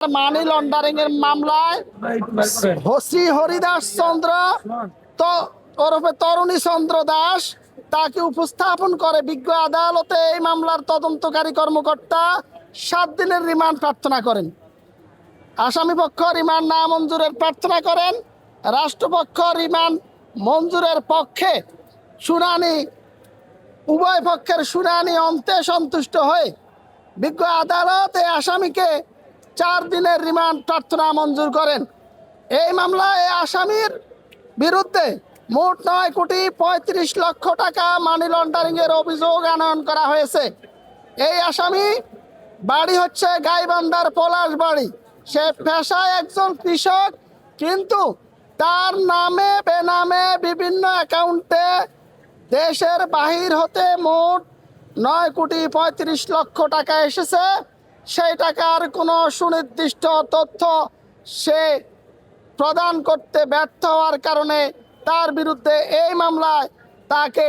Money laundering এর মামলায় শ্রী হরিদাস চন্দ্র ওরফে তরুণী চন্দ্র দাস তাকে উপস্থাপন করে বিজ্ঞ আদালতে এই মামলার তদন্তকারী কর্মকর্তা 7 দিনের রিমান্ড প্রার্থনা করেন। আসামি পক্ষ রিমান্ড নামঞ্জুরের প্রার্থনা করেন। রাষ্ট্রপক্ষ রিমান্ড মঞ্জুরের পক্ষে শুনানি উভয় পক্ষের শুনানি অন্তে সন্তুষ্ট হয়ে বিজ্ঞ আদালত এই আসামিকে 4 দিনের রিমান্ড প্রার্থনা মঞ্জুর করেন। এই মামলায় আসামির বিরুদ্ধে মোট 9,35,00,000 টাকা মানি লন্ডারিং এর অভিযোগ আনয়ন করা হয়েছে। এই আসামি বাড়ি হচ্ছে গাইবান্ধার পলাশবাড়ি। সে পেশায় একজন কৃষক, কিন্তু তার নামে বেনামে বিভিন্ন অ্যাকাউন্টে দেশের বাহির হতে মোট 9,35,00,000 টাকা এসেছে। সেই টাকার কোনো সুনির্দিষ্ট তথ্য সে প্রদান করতে ব্যর্থ হওয়ার কারণে তার বিরুদ্ধে এই মামলায় তাকে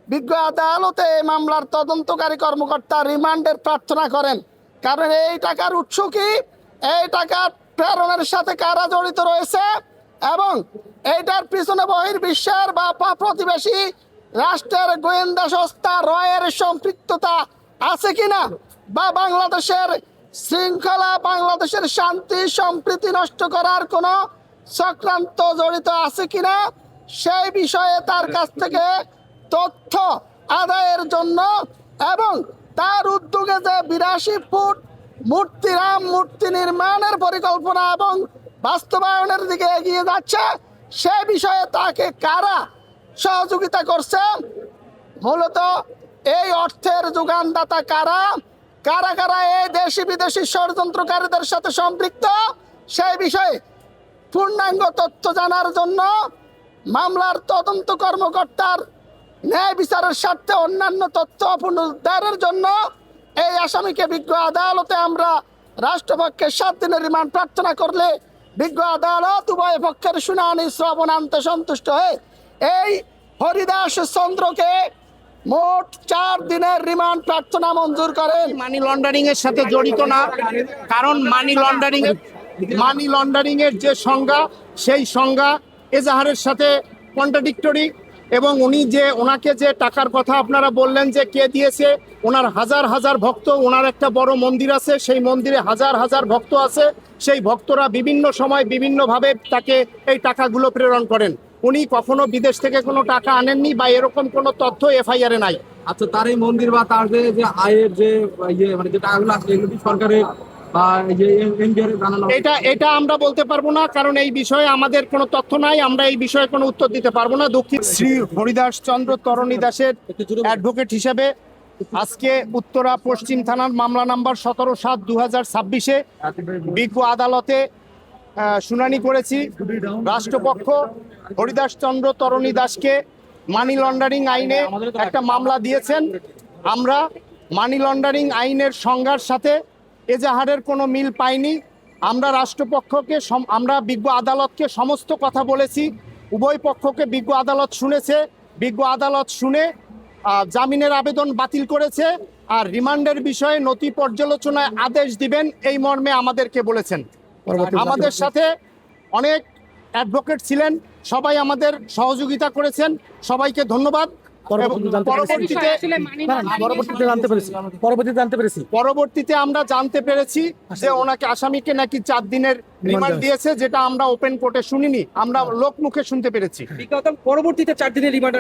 বিজ্ঞ আদালতে এই মামলার তদন্তকারী কর্মকর্তা রিমান্ডের প্রার্থনা করেন। কারণ এই টাকার উৎস কি, এই টাকা প্রেরণের সাথে কারা জড়িত রয়েছে এবং এইটার পিছনে বহির্বিশ্বের বা প্রতিবেশী রাষ্ট্রের গোয়েন্দা সংস্থা রয়ের সম্পৃক্ততা আছে কিনা, বা বাংলাদেশের শৃঙ্খলা, বাংলাদেশের শান্তি সম্প্রীতি নষ্ট করার কোনো চক্রান্ত জড়িত আছে কিনা, সেই বিষয়ে তার কাছ থেকে তথ্য আদায়ের জন্য এবং তার উদ্যোগে যে 82 ফুট রাম মূর্তি নির্মাণের পরিকল্পনা এবং বাস্তবায়নের দিকে এগিয়ে যাচ্ছে, সেই বিষয়ে তাকে কারা সহযোগিতা করছে, মূলত এই অর্থের যোগানদাতা কারা, কারা কারা এই দেশি বিদেশি ষড়যন্ত্রকারীদের সাথে সম্পৃক্ত, সেই বিষয়ে পূর্ণাঙ্গ তথ্য জানার জন্য মামলার তদন্ত কর্মকর্তার ন্যায় বিচারের স্বার্থে অন্যান্য তথ্য পুনরুদ্ধারের জন্য এই আসামিকে বিজ্ঞ আদালতে আমরা রাষ্ট্রপক্ষে 7 দিনের রিমান্ড প্রার্থনা করলে বিজ্ঞ আদালত উভয় পক্ষের শুনানি শ্রবণান্তে সন্তুষ্ট হয়ে এই হরিদাস চন্দ্রকে মোট 4 দিনের রিমান্ড প্রার্থনা মঞ্জুর করেন। মানি লন্ডারিং এর সাথে জড়িত না, কারণ মানি লন্ডারিং এর যে সংজ্ঞা, সেই সংজ্ঞা এজাহারের সাথে কন্ট্রাডিক্টরি। এবং ওনাকে যে টাকার কথা আপনারা বললেন যে কে দিয়েছে, ওনার হাজার হাজার ভক্ত, ওনার একটা বড় মন্দির আছে, সেই মন্দিরে হাজার হাজার ভক্ত আছে, সেই ভক্তরা বিভিন্ন সময় বিভিন্নভাবে তাকে এই টাকাগুলো প্রেরণ করেন। উনি কখনো বিদেশ থেকে কোনো টাকা আনেননি বা এরকম কোনো তথ্য এফআইআর এ নাই। আচ্ছা, তার এই মন্দির বা তার যে আয়ের যে মানে যে টাকাগুলো আসলে এগুলো কি সরকারের বা এটা আমরা বলতে পারবো না, কারণ এই বিষয়ে আমাদের কোনো তথ্য নাই, আমরা এই বিষয়ে কোনো উত্তর দিতে পারবো না। দুঃখিত। শ্রী হরিদাস চন্দ্র তরণী দাসের অ্যাডভোকেট হিসেবে আজকে উত্তরা পশ্চিম থানার মামলা নাম্বার 17/7/2026 বিজ্ঞ আদালতে শুনানি করেছি। রাষ্ট্রপক্ষ হরিদাস চন্দ্র তরণী দাসকে মানি লন্ডারিং আইনে একটা মামলা দিয়েছেন। আমরা মানি লন্ডারিং আইনের সংজ্ঞার সাথে এজাহারের কোনো মিল পাইনি। আমরা রাষ্ট্রপক্ষকে আমরা বিজ্ঞ আদালতকে সমস্ত কথা বলেছি, উভয় পক্ষকে বিজ্ঞ আদালত শুনেছে। বিজ্ঞ আদালত শুনে জামিনের আবেদন বাতিল করেছে, আর রিমান্ডের বিষয়ে নথি পর্যালোচনায় আদেশ দিবেন এই মর্মে আমাদেরকে বলেছেন। আমাদের সাথে অনেক অ্যাডভোকেট ছিলেন, সবাই আমাদের সহযোগিতা করেছেন, সবাইকে ধন্যবাদ। পরবর্তীতে আমরা জানতে পেরেছি যে ওনাকে আসামিকে নাকি 4 দিনের রিমান্ড দিয়েছে, যেটা আমরা ওপেন কোর্টে শুনিনি, আমরা লোকমুখে শুনতে পেরেছি। পরবর্তীতে 4 দিনের রিমান্ড